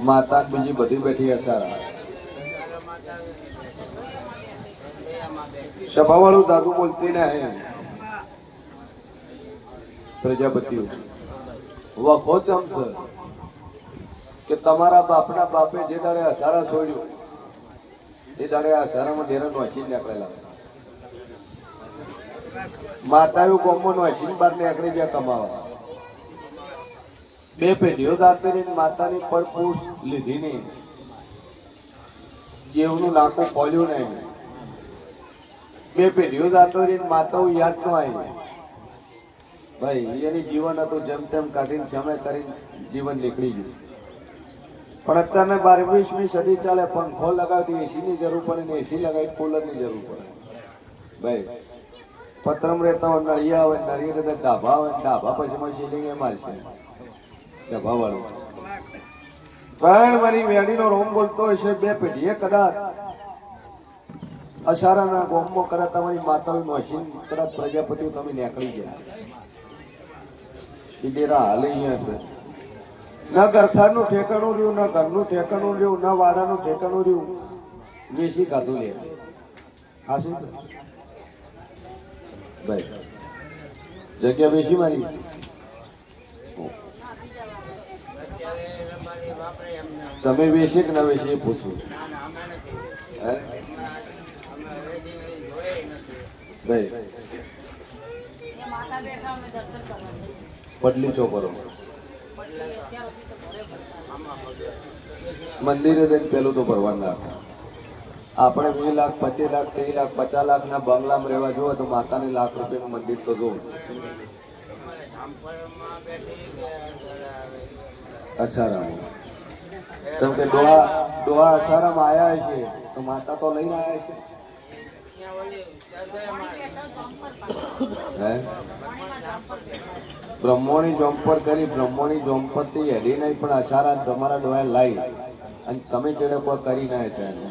માતા બીજી બધી બેઠી અસારા સભાવાળું સાધુ બોલતી ને પ્રજાપતિઓ વખો ચમશે કે તમારા બાપના બાપે જે દાડે અસારા છોડ્યું એ દાડે અસારામાં ડેરા નોસી નીકળેલા માતાઓ કોમો નોસી બાર નીકળી ગયા કમાવા બે પેઢીઓ દાતરી માતાની પડપૂછ લીધી નહીં જેવનું નાકું ખોલ્યું નહીં બે પેઢીઓ દાતરી માતાઓ યાદ ન આવી ભાઈ એની જીવન હતું જેમ તેમ કાઢીને સમય કરીને જીવન નીકળી ગયું પણ અત્યારે 22મી સદી ચાલે પંખો લગાવતી એસી ની જરૂર પડે ને એસી લગાવી કુલર ની જરૂર પડે ભાઈ પત્રમ રહેતા હોય નળિયા હોય નળિયા રહેતા ડાભા હોય ડાભા પછી સીલિંગ એ મારશે સભા વાળું પણ મારી વેડીનો રોમ બોલતો હશે બે પેઢીએ કદાચ અસારાના ગોમો કદાચ તમારી માતાઓ નોશીન કદાચ પ્રજાપતિઓ તમે નીકળી ગયા એ ડેરા હાલ અહીંયા છે ન ગરથાનું ઠેકાણું રહ્યું ન ઘરનું ઠેકાણું રહ્યું ન વાડાનું ઠેકાણું રહ્યું વેસી કાઢું લે હા શું ભાઈ જગ્યા વેસી મારી તમે વેચે કે ના વેચે એ પૂછું ભાઈ પડલી ચોપરો મંદિરે જઈને પેલું તો ભરવાનું નાખે આપણે 20 લાખ 25 લાખ 30 લાખ 50 લાખ ના બંગલામાં રહેવા જોવે તો માતાને લાખ રૂપિયાનું મંદિર તો જોવું અસારામ જેમ કે ડોહા અસારામાં આવ્યા છે તો માતા તો લઈને આવ્યા છે બ્રહ્મોની જોમ્પર કરી બ્રહ્મોની જોમ્પરથી હેડી નહીં પણ અસારા તમારા ડોહા લાવી અને તમે ચડે કોઈ કરી ના છે એને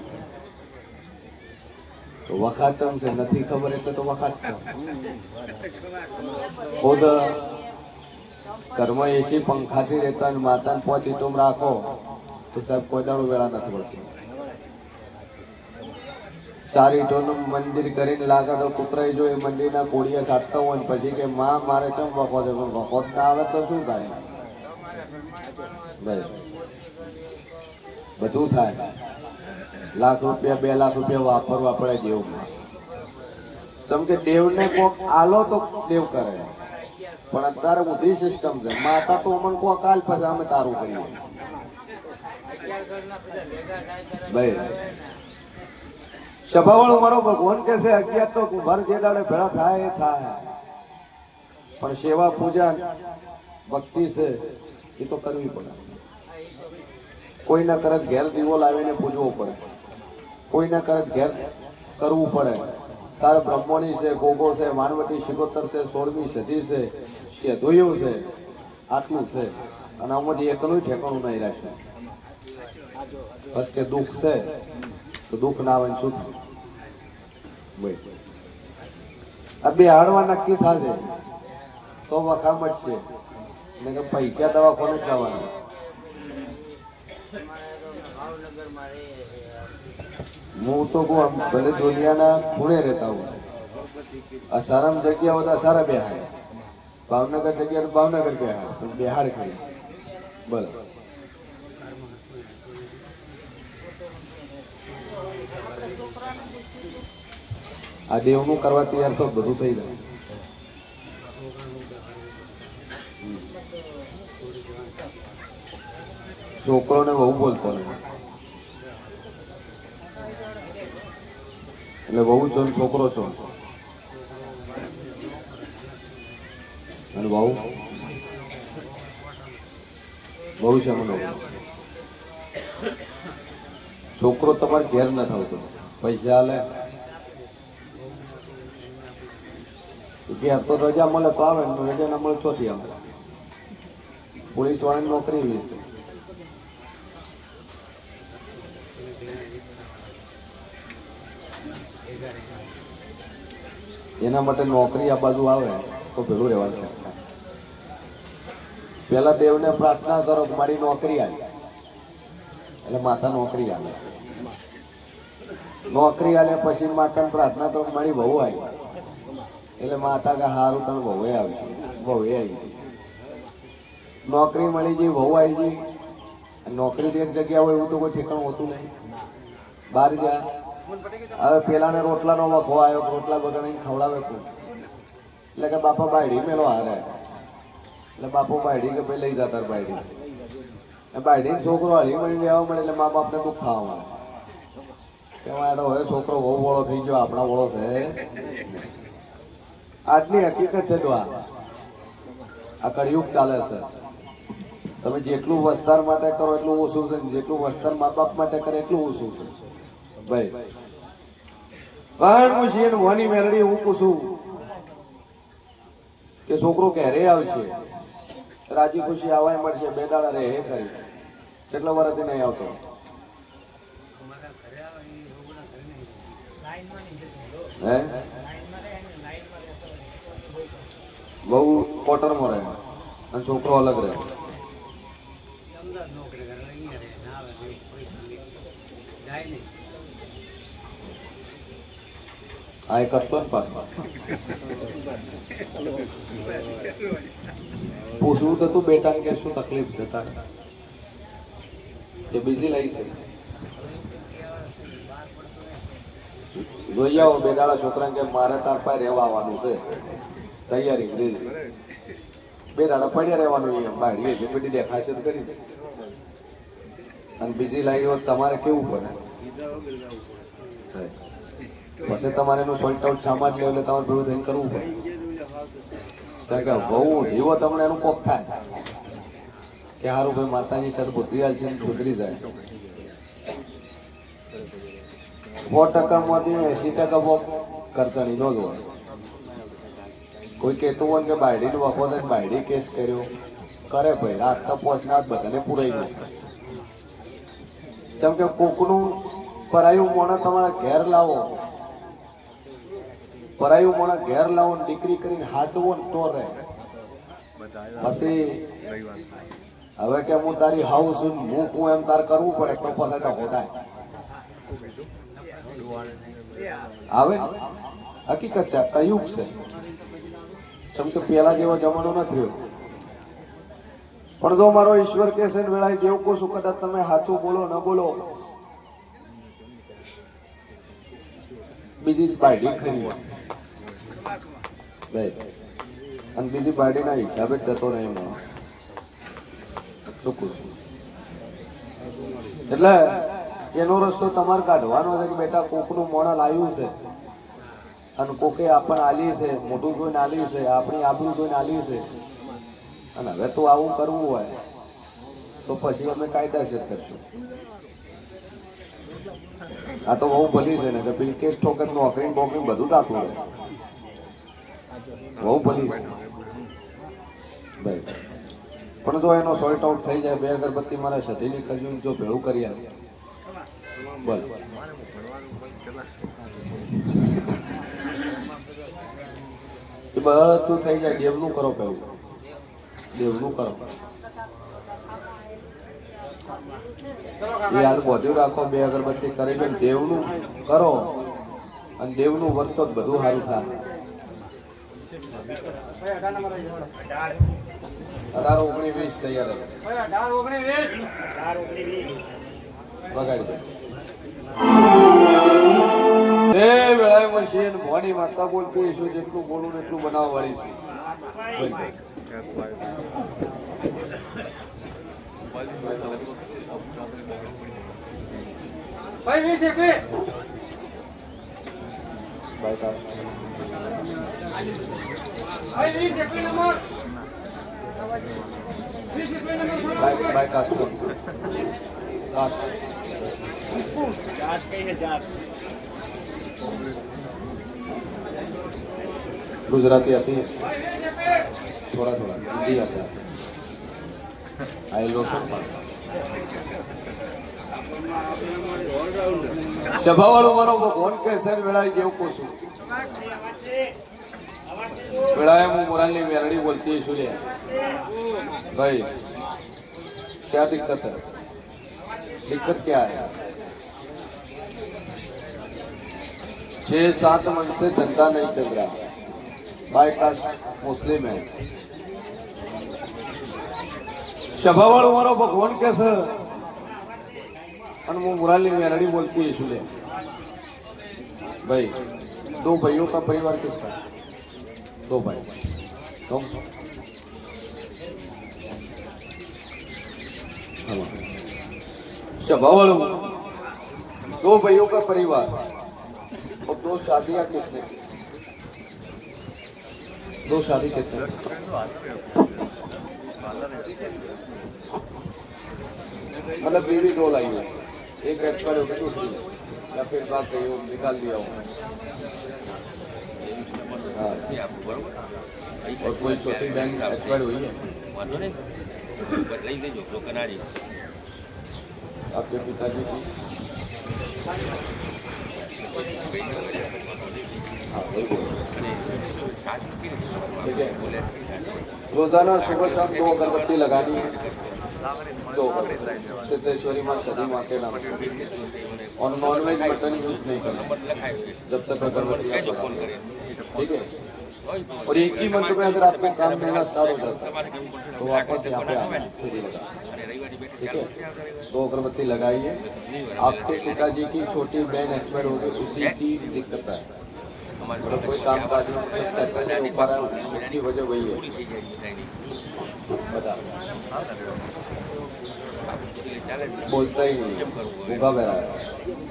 તો વખાત છે નથી ખબર એટલે તો વખાત છે ખુદ ઘરમાં એસી પંખાથી રહેતા માતાને 5 ઇટોમ રાખો તો સાહેબ કોઈ દાડો વેળા નથી પડતી 4 ઈંટોનું મંદિર કરીને લાગે તો કૂતરાઈ જો એ મંદિરના કોડિયા સાટતા હોય પછી કે માં મારે ચમ વખો છે પણ વખો ના આવે તો શું થાય ભાઈ બધું થાય લાખ રૂપિયા 2 લાખ રૂપિયા વાપરવા પડે દેવમાં જેમ કે દેવને કોક આલો તો દેવ કરે પણ અત્યારે બધી સિસ્ટમ છે માતા તો અમને કોક કાલ પછી અમે તારું કરીએ ભાઈ સભાવાળો મારો ભગવાન કે છે 11 તો કુંભાર જે દાડે ભેળા થાય એ થાય પણ સેવા પૂજા ભક્તિ છે એ તો કરવી પડે કોઈના કરત ઘેર દીવો લાવીને પૂજવો પડે કોઈના કરત ઘેર કરવું પડે તારે બ્રહ્મોની છે ગોગો છે માનવટી શિકોતર છે 16મી સદી છે શેધોયો છે આટલું છે અને આમાંથી એકનું ઠેકાણું નહીં રાખ્યું બસ કે દુઃખ છે તો દુઃખ ના આવે શું થાય ભાઈ આ બે હાડવા નક્કી થશે તો વખા મળશે ને કે પૈસા દવાખાને જ જવાના હું તો ભલે દુનિયાના ખૂણે રહેતા હું અસારામ જગ્યા હોય તો અસારા બેહાડ ભાવનગર જગ્યા ભાવનગર બેહાડ પણ બેહાડ ખાલી બોલો આ દેવનું કરવા તૈયાર તો બધું થઈ જાય છોકરોને બહુ બોલતો એટલે બહુ છો છોકરો છો અને બહુ છે મને છોકરો તમારે ઘેર ન થતો પૈસા હાલે ઘેર તો રજા મળે તો આવે રજા ના મળે ચોથી આવે પોલીસ વાળાની નોકરી લેશે એના માટે નોકરી આ બાજુ આવે તો ભેળું રહેવાની શક્યતા પહેલા દેવને પ્રાર્થના કરો મારી નોકરી આવી એટલે માતા નોકરી આલે. નોકરી આલ્યા પછી માતાને પ્રાર્થના તો મારી વહુ આવી. એટલે માતા કે હારું તને વહુએ આવશે. વહુએ આવી ગઈ. નોકરી મળી ગઈ, વહુ આવી ગઈ. નોકરી એક જગ્યા હોય એવું તો કોઈ ઠેકાણું હોતું નહીં. બહાર જા, હવે પેલાને રોટલાનો વખો આવ્યો, રોટલા બગાડીને ખવડાવે કોણ? એટલે કે બાપા બાયડી મેલો હારે. એટલે બાપુ બાયડી કે ભાઈ લઈ જતા બાયડી. બાયડીને છોકરો હળી મળી લેવા મળે એટલે મા બાપને દુઃખ થવા મળે. કેવાય હવે છોકરો બહુ વળો થઈ ગયો, આપણા વળો છે. આજની હકીકત છે. આ કળિયુગ ચાલે છે. તમે જેટલું વસ્તાર માટે કરો એટલું ઓછું છે, જેટલું વસ્તાર મા બાપ માટે કરે એટલું ઓછું છે. ભાઈ પણ હું શિયન વાની મેરડી હું પૂછું કે છોકરો ક્યારે આવશે? રાજી ખુશી આવવા મળશે, બે દાડા રે હે કરી. કેટલા વર્ષથી નહીં આવતો? હે બહુ ક્વાર્ટરમાં રહે અને છોકરો અલગ રહે. આ એક કરતો ને પાછો પૂછવું તો તું બેટા કે શું તકલીફ છે તારે? કે બીજી લઈ છે? જોઈ આવો બે દાડા છોકરા કે મારે તાર પાસે રહેવા આવવાનું છે, તૈયારી લીધી. બે દાડા પડ્યા રહેવાનું. બાળીએ જે બધી દેખાશે કરી. અને બીજી લાવી હોત તમારે કેવું પડે? પછી તમારે એનું સોલ્ટ આઉટ સામાન લેવું એટલે તમારે ભેગું થઈને કરવું પડે. બહુ જીવો તમને એનું કોક થાય કે સારું ભાઈ માતાજી સર બુદ્ધિ હાલ છે સુધરી જાય. 100%માંથી 80% વોક કરતાની નો જ હોય. કોઈ કહેતું હોય કે બાયડીનો વખો થાય, બાયડી કેસ કર્યો કરે ભાઈ રાત તપોસના બધાને પુરાઈ ગયું. જેમ કે કોકનું પરાયું મોણા તમારા ઘેર લાવો, પરાયું મોણા ઘેર લાવો ને દીકરી કરીને હાચવો ને તો રહે. પછી હવે કે હું તારી હાઉ છું હું એમ તાર કરવું પડે તો પછી ટકો થાય. આવે હકીકત છે, કયુગ છે. જેમ કે પેલા જેવો જમાનો નથી. પણ જો મારો ઈશ્વર કે છે વેળાએ જેવું કહું કદાચ તમે સાચું બોલો ન બોલો, બીજી બાયડી ખરી અને બીજી બાયડીના હિસાબે જ જતો નહીં મને ચોખ્ખું છું. એટલે એનો રસ્તો તમારે કાઢવાનો છે કે બેટા કોકનું મોણા લાવ્યું છે અને કોકે આપણને આલી છે, મોટું જોઈને આલી છે, આપણી આબરૂ જોઈને આલી છે, અને હવે તો આવું કરવું હોય તો પછી અમે કાયદાસર કરશું. આ તો બહુ ભલી છે ને કે પેલી કેસ ઠોકર નોકરી બોકરી બધું થતું હોય. બહુ ભલી છે ભાઈ. પણ જો એનો સોલ્ટ આઉટ થઈ જાય, બે અગરબત્તી મારા સતીની ખજૂન જો ભેળું કરી આવે બોલ એ બધું થઈ જાય. દેવનું કરો પેલું, દેવનું કરો. એ હાલ બધું રાખો, બે અગરબત્તી કરી લો, દેવનું કરો અને દેવનું વર્તો જ બધું સારું થાય. 18-19 તૈયાર વગાડી દે. વેળાએ મશીન મોની માતા બોલતી શું જેટલું બોલું ને એટલું બનાવવા વાળી છે. બાય કાસ્ટ गुजराती आती है, थोड़ा थोड़ा हिंदी आता है. आई लो सब સભાવાળો મારો ભગવાન કે સર વેળાએ કેવું પૂછું વેળાએ હું મોરાલની મેરડી બોલતી છું લે ભાઈ क्या दिक्कत है? दिक्कत क्या है? 6-7 मन से धंधा नहीं चल रहा, बाय कास्ट मुस्लिम है। शभावाळू मारो भगवान कैसे और वो मुराली मेलड़ी बोलती है इसलिए भाई 2 भाइयों का परिवार किसका? 2 भाई। तुम शभावाळू 2 भाइयों का परिवार और 2 शादियां किसने? 2 शादी किसने? मतलब बीवी 2 लाई है, एक एक्सपायर हो गई दूसरी या फिर बात गई हो निकाल दिया हो। हाँ। और कोई छोटी बहन एक्सपायर हुई है? आपके पिताजी की? हाँ वही बोल। ठीक है, रोजाना सुबह शाम 2 अगरबत्ती लगानी है, 2 अगरबत्ती सिद्धेश्वरी माँ सदी माँ के नाम से, और नॉनवेज मटन यूज नहीं करना जब तक अगरबत्ती आप लगाते हैं। ठीक है, और एक ही मंथ में अगर आपको काम मिलना स्टार्ट हो जाता है तो वापस यहाँ पे आना फिर ही लगा। ठीक है, 2 अगरबत्ती लगाइए। आपके पिताजी की छोटी बहन एक्सपायर हो गई, उसी की दिक्कत है, मतलब कोई काम काज में सेटल नहीं हो पा रहा है, उसकी वजह वही है। बता बोलता ही नहीं, भूखा बह रहा है।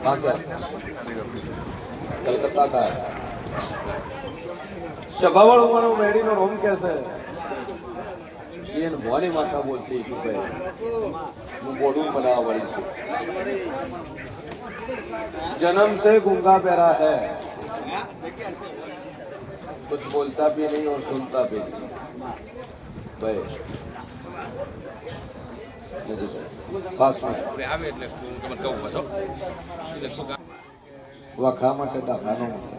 कहाँ से आया? कलकत्ता का है। शभावाळू मारो मेडी नो रोम कैसे है? शेन भवानी माता बोलती सुबह वो बोलूं बना बड़ी से जन्म से गूंगा बहरा है, कुछ बोलता भी नहीं और सुनता भी नहीं भाई। पास में वखा मटे दाखानो मटे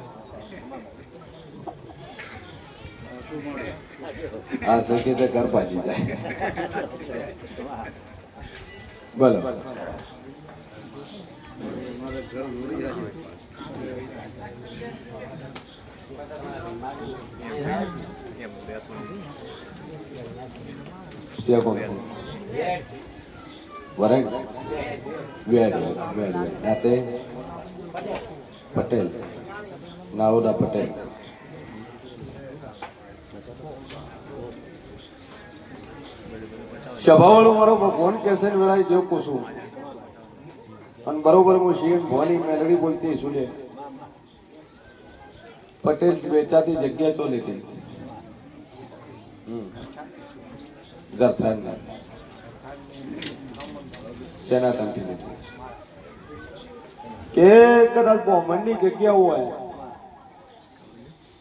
आ सके तो घर भाजी जाए। बोलो क्या कौन वरण वेड नाते पटेल नारोदा पटेल। शभावाळू मारो भगवान कैसे वेळाय देव कुसू आणि बरोबर मु शेण भवानी मेलडी बोलती है सुले पटेल वेचाती जग्या चो लेती गरथान सेना तंती लेती કે કદાચ બ્રાહ્મણની જગ્યા હોય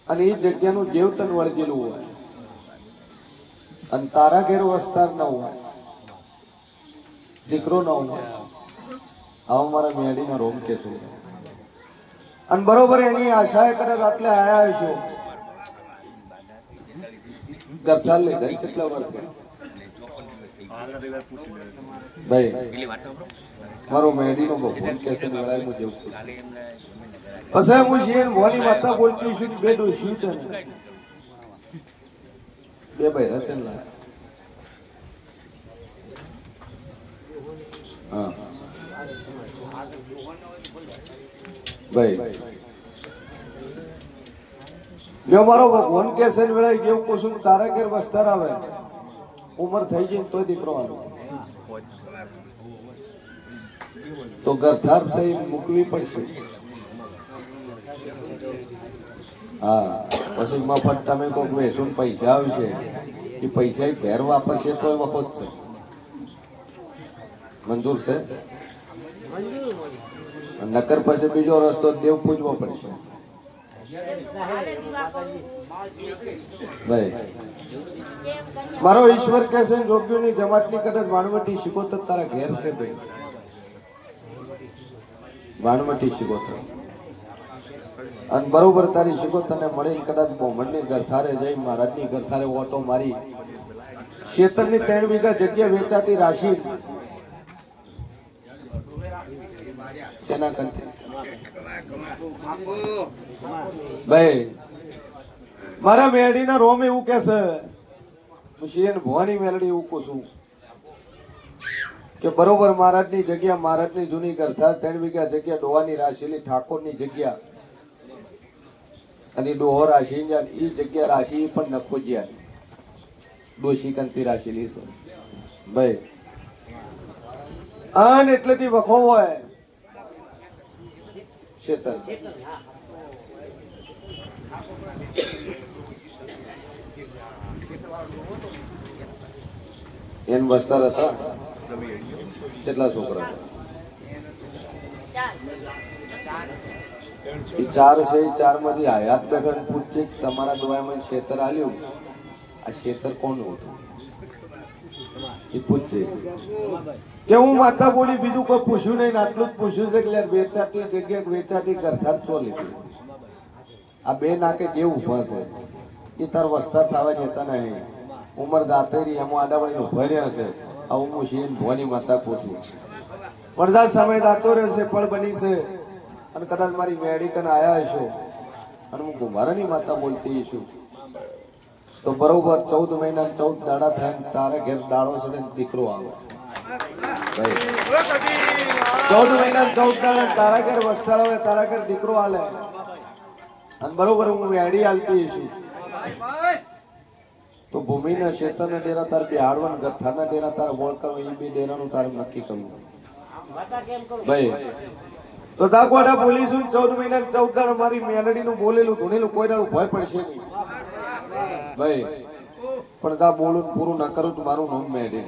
અને એ જગ્યાનું દેવતન વળગેલું હોય અને તારા ઘેર વસ્તાર ન હોય, દીકરો ન હોય, આવો મારા મેડીના રોમ કેસે અને બરોબર એની આશાએ કદાચ આટલે આયા હશો ગરથાલ લીધા કેટલા વર્ષ ભાઈ મારો મેડી નો ભગવાન કેસે વેળાય મુ જેવું પછી હું શેન ભવાની માતા બોલતી છું બે ડોશી છે ને બે બૈરા છે ને હા ભાઈ જો મારો ભગવાન કેસે વેળાય જેવું કુસુમ તારા ઘેર વસ્તાર આવે ઉંમર થઈ ગઈ તોય દીકરો આનો તો ગરથાર સહી મૂકવી પડશે। હા પછી મફત તમે કોઈક વેસું પૈસા આવશે એ પૈસા ઘેર વાપરશે તો વખત છે મંજૂર છે નકર પછી બીજો રસ્તો દેવ પૂજવો પડશે ભાઈ। મારો ઈશ્વર કહેશે જોગ્યોની જમાતની કદાચ વાણવટી શિકોતર તારા ઘેર છે ભાઈ, વાણવટી શિકોતર અને બરોબર તારી શિકોતરને મળીને કદાચ બ્રાહ્મણની ગરથારે જઈ મહારાજની ગરથારે ઓટો મારી શેતરની 3 વીઘા જગ્યા વેચાતી રાશિ ચેના કંઠે ભાઈ મારા મેરડીના રોમ એવું કે છે હું શિયન ભવાની મેરડી એવું કહું છું કે બરોબર મહારાજની જગ્યા મહારાજની જૂની ઘરસાર 3 વીઘા જગ્યા ડોવાની રાશિલી ઠાકોરની જગ્યા અને ડોહો રાશિ ઈ જગ્યા રાશિ પણ નખો જ્યાં ડોશી કંતી રાશિલી છે ભાઈ આન એટલેથી વખો હોય શેતર એન વસ્તાર હતા કેટલા છોકરા એ 4 છે 4 માંથી આયાત બેઠો પૂછે તમારા ડોયામાં શેતર આલ્યું આ શેતર કોણ હતું એ પૂછે કે હું માતા બોલી બીજું કોઈ પૂછ્યું નહીં આટલું જ પૂછ્યું છે કે વેચાતી જગ્યા વેચાતી કરસાર ચો લીધી આ બે નાકે જે ઉભા છે એ તાર વસ્તાર થવા જતા નહીં ઉંમર જાતે રહી એમાં આડાવડી ઉભા રહ્યા છે આવું હું શિયન ભવાની માતા પૂછું પણ જા સમય જાતો રહેશે ફળ બની છે અને કદાચ મારી મેડિકન આયા હશો અને હું કુમારાની માતા બોલતી છું તો બરોબર 14 મહિના 14 દાડા થાય તારે ઘેર દાડો છે દીકરો આવે 14 મહિના 14 દાડા તારા ઘેર વસ્તાર આવે તારા ઘેર દીકરો આલે અને બરોબર હું વેડી આલતી છું તો ભૂમિના ક્ષેત્રના ડેરા તાર બિહાડવાન ગથાના ડેરા તાર વોળ કરો એ બે ડેરાનું તારે નક્કી કરવું ભાઈ તો દાગવાડા બોલીશું 14 મહિના 14 દાડા મારી મેલડીનું બોલેલું ધૂણેલું કોઈ દાડું ભય પડશે નહીં ભાઈ પણ જા બોલું પૂરું ના કરું તો મારું નામ મેડી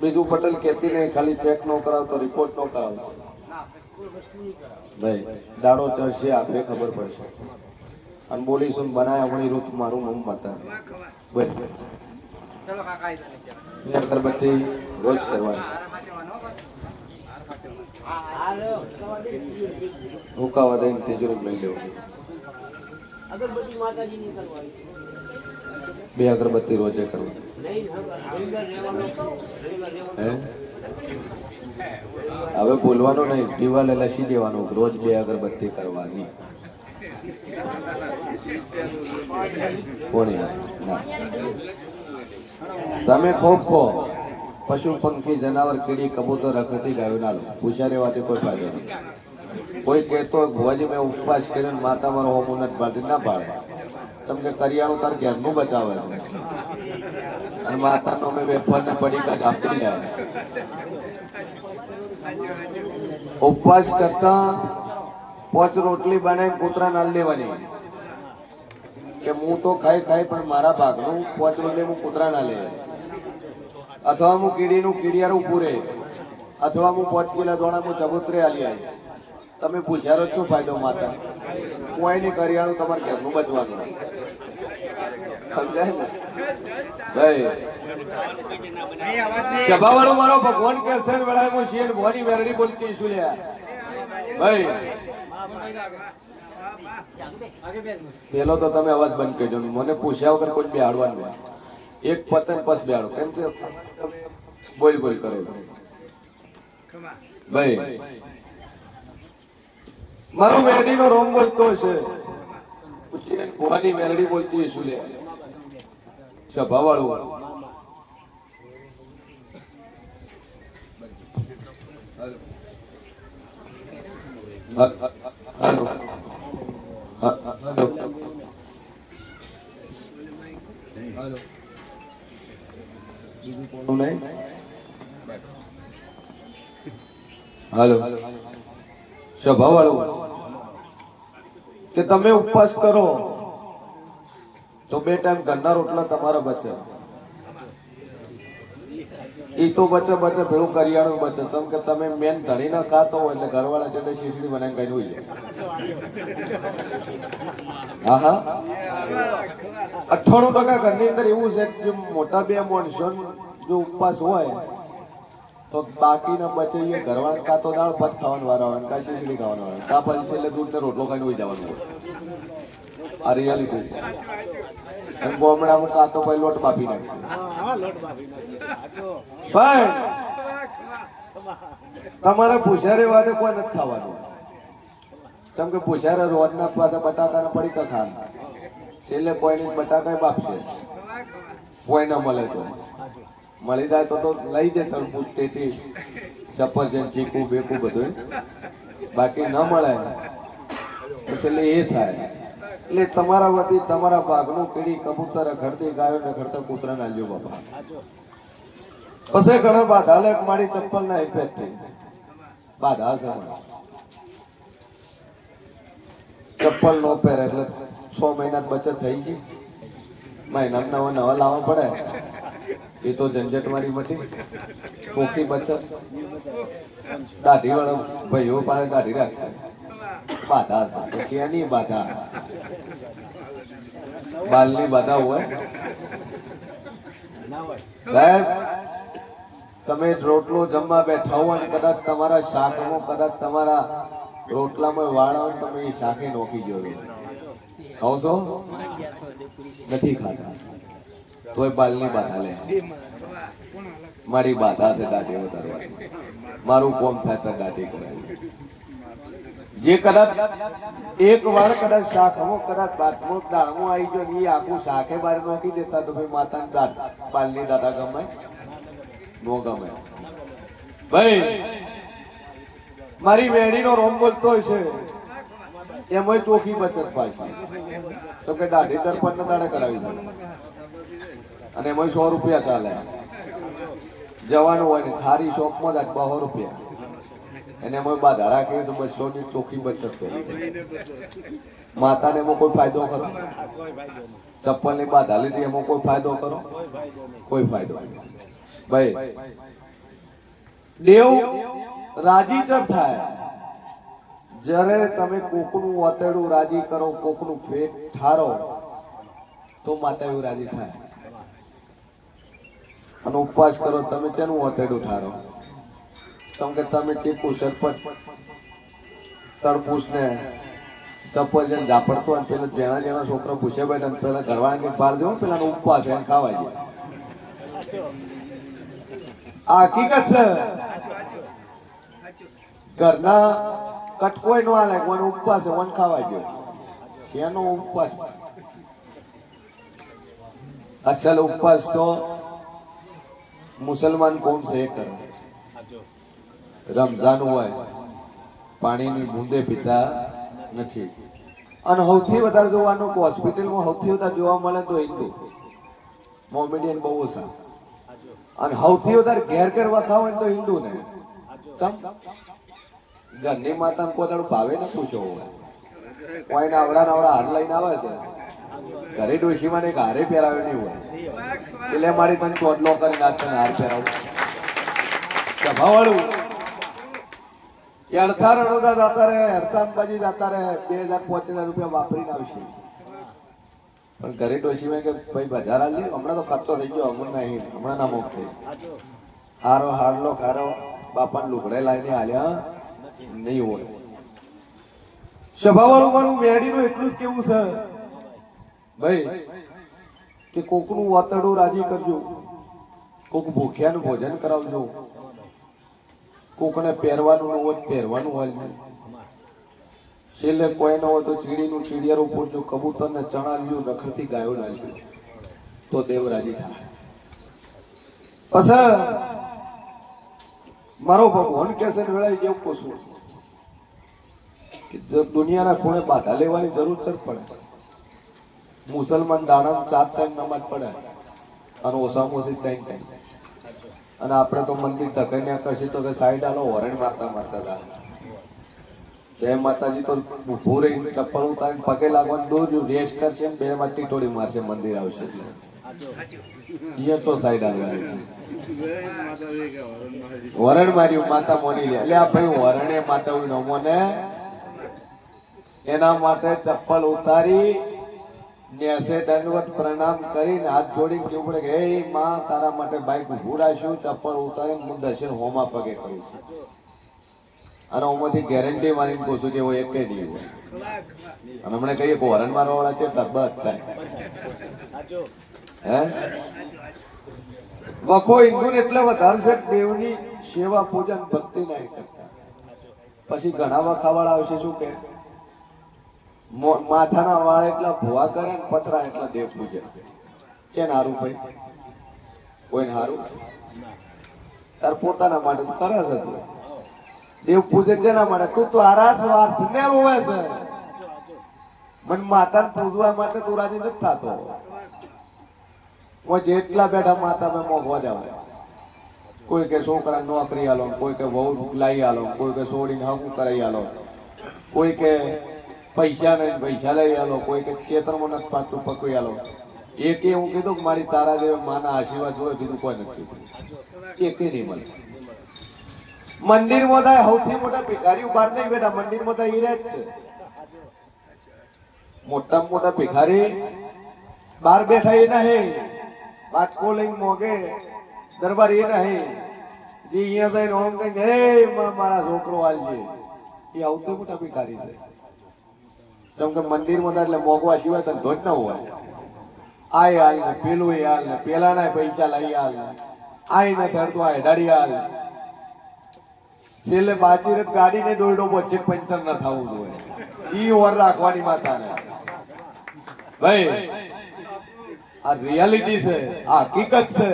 બીજું પટેલ કહેતી નહીં ખાલી ચેક નો કરાવતો રિપોર્ટ નો કરાવતો ભાઈ દાડો ચડશે આપે ખબર પડશે અને બોલીશું બનાય આપણી રૂત મારું નામ માતા ભાઈ અગરબત્તી રોજ કરવાની હુકાવા દઈને તિજોરી મેળ લેવું બે અગરબત્તી રોજે કરવાની હવે બોલવાનું નહીં દિવાલે લસી દેવાનું રોજ 2 અગરબત્તી કરવાની કોણી ના તમે ખૂબ ખો પશુ પંખી જનાવર કીડી કબૂતર રખડતી ગાયો ના લો પૂછા રહેવાથી કોઈ ફાયદો નહીં કોઈ કહેતો ભુવાજી મેં ઉપવાસ કરીને માતા મારો હોમું નથી પાડતી ના પાડે ચમ કે કરિયાણું તાર ઘેરનું બચાવે અને માતાનો મેં વેફર ને પડી આપતી જાય ઉપવાસ કરતા 5 રોટલી બનાવીને કૂતરા નાલ દેવાની કે હું તો ખાઈ પણ મારા ભાગનું 5 રોટલી હું કૂતરા ના લે અથવા હું કીડીનું કીડિયારું પૂરે અથવા હું 5 કિલા દોણા હું ચબૂતરે આલી આવી તમે પૂછ્યારો શું ફાયદો માતા હું એની કરિયાણું તમારે ઘરનું બચવાનું સમજાય ને ભાઈ સભાવાળો મારો ભગવાન કે છે વેળાએ હું શિયન ભવાની વેરડી બોલતી છું લ્યા ભાઈ પેલો તો તમે અવાજ બંધ કરજો મને પૂછ્યા વગર કોઈ બેહાડવાનું એક પતન પસ બેહાડો કેમ છે બોલ કરો ભાઈ મારો મેરડીનો રોમ બોલતો છે ભવાની મેરડી બોલતી શું લે સભાવાળો હાલો સભાવાળો કે તમે ઉપવાસ કરો તો 2 ટાઈમ ઘરના રોટલા તમારા બચે ઈ તો બચે પેલું કરિયાણું બચે ચમ કે તમે મેન ધણી ના ખાતો હોય એટલે ઘરવાળા ચડે શીશડી બનાવીને કઈ હોય હા 98% ઘરની અંદર એવું છે કે મોટા 2 માણસો જો ઉપવાસ હોય તો બાકીના બચે એ ઘરવાળા કાં તો દાળ ભાત ખાવાનો વારો આવે કાં શીશડી ખાવાનો આવે કાં પછી છેલ્લે દૂધ ને રોટલો ખાઈને હોઈ જવાનું હોય આ રિયાલિટી છે અને બોમડામાં કાં તો પછી લોટ બાફી નાખશે ભાઈ તમારે પૂછારે વાટે કોઈ નથી થવાનું. જેમ કે પૂછારે રોજના પાછા બટાકાના પડીકા ખાવા, છેલ્લે કોઈને બટાકા બાપશે, કોઈ ન મળે તો મળી જાય તો લઈ દે તરબૂચ, ટેટી, સફરજન, ચીકુ બેકુ બધું. બાકી ન મળે તો છેલ્લે એ થાય. એટલે તમારા વતી તમારા ભાગનું કીડી, કબૂતર, રખડતી ગાયો, રખડતા કૂતરા ના લ્યો બાપા. પછી ઘણા બાધા લે મારી ચપ્પલ ના ઇફેક્ટ થઈ બાધા છે. ચપ્પલ નો પહેરે એટલે 6 મહિના બચત થઈ ગઈ. મહિના નવા લાવવા પડે એ તો ઝંઝટ મારી મટી. ચોખ્ખી બચત. દાઢી વાળો ભાઈઓ પાસે દાઢી રાખશે, બાધા છે. પછી એની બાધા, બાલની બાધા હોય. સાહેબ તમે રોટલો જમવા બેઠા હો અને કદાચ તમારા શાકમાં, કદાચ તમારા રોટલામાં વાળા તમે એ શાકે નોખી ગયો, ખાવ છો? નથી ખાતા તોય બાલની બાધા લે. મારી બાધા છે દાઢી વધારવાની. મારું કોમ થાય તો દાઢી કરાવી. જે કદાચ એક વાર કદાચ શાકમાં, કદાચ ભાતમાં, દાળમાં આવી ગયો એ આખું શાકે બાર નોખી દેતા તો ભાઈ માતાની બાલની દાદા ગમે નો ગમે? ભાઈ મારી વેડીનો રોમ બોલતો છે એમાં ચોખ્ખી બચત પાછી. તો કે દાઢી દર 15 દાડે કરાવી દે અને એમાં 100 રૂપિયા ચાલે. જવાનું હોય ને થારી શોપમાં જ 200 રૂપિયા, એને એમાં બાધા રાખી તો 200 ની ચોખ્ખી બચત કરી. માતાને એમાં કોઈ ફાયદો ખરો? ચપ્પલ ની બાધા લીધી એમાં કોઈ ફાયદો કરો? કોઈ ફાયદો નહીં. ભાઈ દેવ રાજી ચર થાય જ્યારે તમે કોકનું ઓતેડું રાજી કરો, કોકનું ફેટ ઠારો તો માતા એવું રાજી થાય. અને ઉપવાસ કરો તમે શેનું ઓતેડું ઠારો? જેમ કે તમે ચીકુ, સરપટ, તરબૂચ ને સફરજન ઝાપડતો અને પેલા જેના જેના છોકરા પૂછે બેઠા પેલા ઘરવાળા બહાર જવો, પેલા ઉપવાસ એને ખાવાય જાય. આ હકીકત છે. ઘરના કટકોઈ નો હાલે, કોનો ઉપવાસ છે વન ખાવા ગયો. શેનો ઉપવાસ? અસલ ઉપવાસ તો મુસલમાન કોમ છે એ કરે. રમઝાન હોય પાણીની બૂંદે પીતા નથી. અને સૌથી વધારે જોવાનું હોસ્પિટલમાં સૌથી વધારે જોવા મળે તો હિન્દુ મોમેડિયન બહુ ઓછા. અને સૌથી વધારે ઘેર ઘેર વખાવ હોય તો હિન્દુ ને. ચમ ઘરની માતા કોઈ દાડો ભાવે ને પૂછો હોય કોઈ આવડા નાવડા હાર લઈને આવે છે, ઘરે ડોશીમાં ને હારે પહેરાવે નહીં હોય એટલે મારી તને ચોટલો કરીને આજ તને હાર પહેરાવું. સભાવાળું અડધા રણોદા જતા રહે, અડધા અંબાજી જતા રહે, 2000-5000 રૂપિયા વાપરીને આવશે. પણ ઘરે ડોશીમાં કે ભાઈ બજાર આવી હમણાં તો ખર્ચો થઈ ગયો, હમણાં નહીં, હમણાં ના મોક થઈ. હારો હારલો ખારો બાપાને લુગડે લાવીને હાલ્યા નહીં હોય. સભાવાળું મારું મેડીનું એટલું જ કેવું છે ભાઈ કે કોકનું વાતડું રાજી કરજો, કોક ભૂખ્યાનું ભોજન કરાવજો, કોકને પહેરવાનું ન હોય પહેરવાનું હોય. છેલ્લે કોઈ ન હોય તો ચીડીનું ચીડિયારું પૂરજો, કબૂતરને ચણા લ્યું, રખડતી ગાયો લાવ્યું તો દેવ રાજી થાય. પછી મારો ભગવાન કેસે વેળાઈ જેવું પૂછું કે દુનિયાના ખૂણે બાધા લેવાની જરૂર છે પડે. મુસલમાન દાણા 4 ટાઈમ નમાજ પડે અને ઓછામાં ઓછી 3 ટાઈમ. અને આપણે તો મંદિર ધકેને કરશી તો કે સાઈડ આલો હોરણ મારતા હતા. જય માતાજી તો ઉભું રહી ચપ્પલ ઉતારીને પગે લાગવાનું દોર્યું, રેસ કરશે ને 2 વાર ટીટોડી મારશે, મંદિર આવશે એટલે અહીંયા તો સાઈડ આવવાની છે. વરણ માર્યું માતા મોની લે એટલે આ ભાઈ વરણે માતા નમો ને એના માટે ચપ્પલ ઉતારી નેસે દંડવત પ્રણામ કરીને હાથ જોડી કેવું પડે કે હે માં તારા માટે બાઈક ઉભું રાખ્યું, ચપ્પલ ઉતારીને હું દર્શન હોમા પગે કરું છું. અને ઓમાંથી ગેરંટી મારીને કહું છું કે એવો એક નહીં હોય. અને હમણાં કહીએ કે વરણ મારવા વાળા છે બસ થાય હે વખો હિન્દુ એટલે વધારે છે દેવની સેવા પૂજન ભક્તિ નહીં કરતા. પછી ઘણા વખાવાળા આવશે શું કે માથાના વાળ એટલા ભૂવા કરે ને પથરા એટલા દેવ પૂજે. છે ને હારું ભાઈ? કોઈ હારું? તાર પોતાના માટે તું કરે છે. તું દેવ પૂજે છે ના માટે તું તો આરા સ્વાર્થ ને રોવે છે. મન માતાને પૂજવા માટે તું રાજી નથી થતો. જેટલા બેઠા માતા મેં મોગવા જાવ. કોઈ કે છોકરા નોકરી આલો, કોઈ કે વહુ લાવી આલો, કોઈ કે છોડીને હગું કરાવી આલો, કોઈ કે પૈસા નહીં પૈસા લઈ આલો, કોઈ કે ક્ષેત્રમાં નથી પાટું પકવી આલો. એક હું કીધું કે મારી તારા જેવા માના આશીર્વાદ હોય બીજું કોઈ નથી કીધું. એક નહીં મળે. મંદિરમાં થાય સૌથી મોટા ભિખારી બહાર નહીં બેઠા, મંદિરમાં થાય હીરા જ છે. મોટામાં મોટા ભિખારી બહાર બેઠા એ નહીં, બાટકો લઈને મોગે દરબાર એ નહીં. જે અહીંયા જઈને ઓમ કઈ હે મારા છોકરો હાલજે, એ સૌથી મોટા ભિખારી છે. જેમ કે મંદિરમાં થાય એટલે મોગવા સિવાય તને ધોજ ના હોય. આય હાલ ને પેલું એ હાલ ને પેલા ના પૈસા લઈ હાલ ને આય ને થડતું આ હેડાડી હાલ. છેલ્લે બાચી રત ગાડીને દોડો વચ્ચે પંચર ન થવું જોઈએ. ઈ ઓર રાખવાની માતાને. ભાઈ આ રિયાલિટી છે, આ હકીકત છે.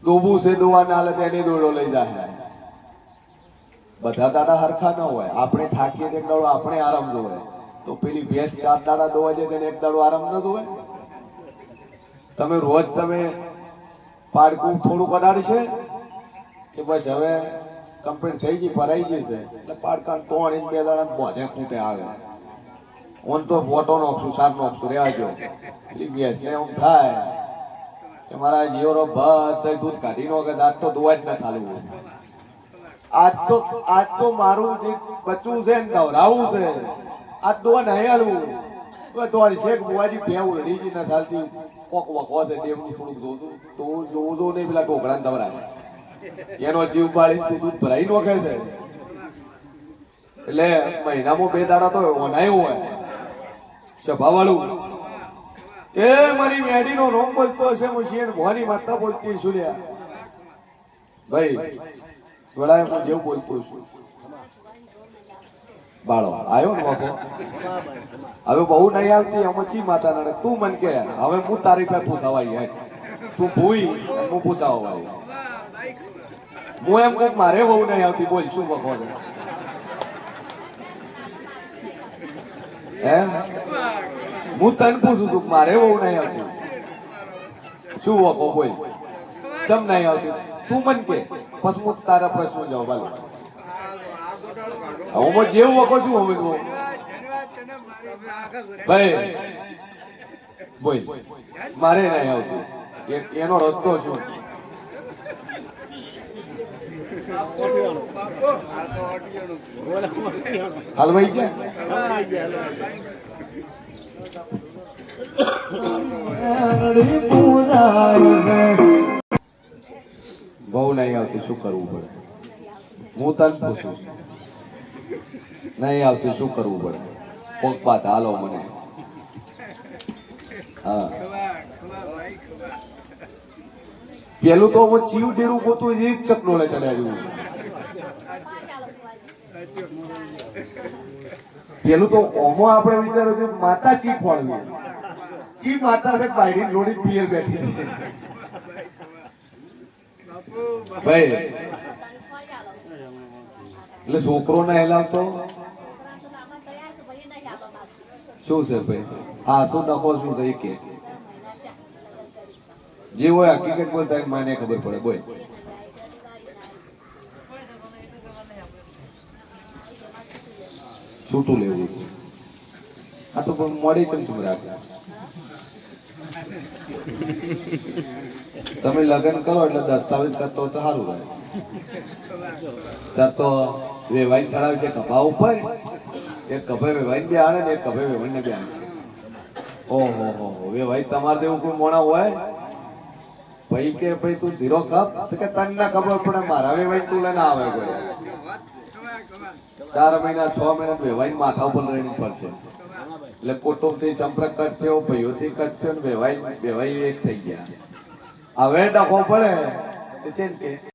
ડોબું છે દોવા ના હાલે તેની દોડો લઈ જાય. બધા દાડા હરખા ન હોય. આપણે થાકીએ એક દાડો આપણે આરામ જોવે, તો પેલી ભેંસ 4 દાડા દોવા છે તેને એક દાડો આરામ ન જોવે. તમે રોજ તમે પાડકું થોડું કઢાડશે કે બસ હવે કમ્પ્લીટ થઈ ગઈ ભરાઈ જશે એટલે પાડકા તોડીને 2 દાડા બોધે ખૂટે આવે. ઓન તો ફોટો નોખશું સાર નોખશું રેવાજો. પેલી ભેંસ ને એમ થાય કે મારા જીવરો બધા દૂધ કાઢી નો કે આજ તો દોવા જ ન થાલું. આજ તો મારું જે બચ્ચું છે ને દવરાવું છે, આજ દોવા નહીં હાલવું. દોડી શેખ બુવાજી ભેવું રીજી ન થાલતી કોક વખો છે દેવનું થોડુંક જોતું તો જોવું જો નહીં પેલા ઢોકળાને દવરાય. એનો જીવ બાળી તું દૂધ ભરાઈ નોખે છે. એટલે મહિનામાં 2 દાડા તો ઓનાયું હોય સભાવાળું કે મારી મેડી નો રોમ બોલતો હશે, હું શિયન ભવાની માતા બોલતી છું. લ્યા ભાઈ વડાય હું જેવું બોલતો છું. બાળો આવ્યો ને બાપો, હવે બહુ નહીં આવતી અમચી માતા નડે. તું મન કે હવે હું તારી પાસે પૂછાવાય, તું ભૂઈ હું પૂછાવાય. હું એમ કઈક મારે બહુ નહીં આવતી, બોલ શું વખો છે? હે હું તને પૂછું છું મારે બહુ નહીં આવતી, શું વખો બોલ? ચમ નહીં આવતી તું મન કે, બસ હું તારા પ્રશ્નો જવાબ આલું. હું જેવું વખો છું હવે ભાઈ બોલ મારે નહીં આવતું, એનો રસ્તો શું? હાલ ભાઈ ક્યાં બહુ નહીં આવતી શું કરવું પડે? હું તને પૂછું નહીં આવતી શું કરવું પડે? કોક વાત હાલો મને. હા પેલું તો હું ચીવ ડેરું ગોતું એ જ ચકડોળે ચડાવ્યું. પેલું તો ઓમો આપણે વિચારો છે માતા ચી ખોળવી. ચી માતા છે બાયડી લોડી પિયર બેઠી છે. ભાઈ એટલે છોકરો ના હેલાવતો શું છે ભાઈ? હા શું નખો શું છે કે જે હોય હકીકત બોલતા મને ખબર પડે. બોલ છૂટું લેવું છે? આ તો મોડી ચમચમ રાખે. તમે લગ્ન કરો એટલે દસ્તાવેજ કરતો તો સારું રહે. ત્યારે તો વેવાઈ ચડાવે છે કભા ઉપર, એક કભે વેવાઈ બે આણે ને એક કભે વેવાઈ ને બે આણે. ઓહો હો વેવાઈ તમારે જેવું કોઈ મોણા હોય ભાઈ કે ભાઈ તું ધીરો કપ તો કે તને ના ખબર પડે મારા વેવાઈ તું લઈને આવે કોઈ 4 મહિના 6 મહિના વેવાઈ માથા ઉપર લઈને પડશે. એટલે કુટુંબથી સંપર્ક કરશો, ભાઈઓથી કરશો ને વેવાઈ એક થઈ ગયા. હવે ડખો પડે છે ને કે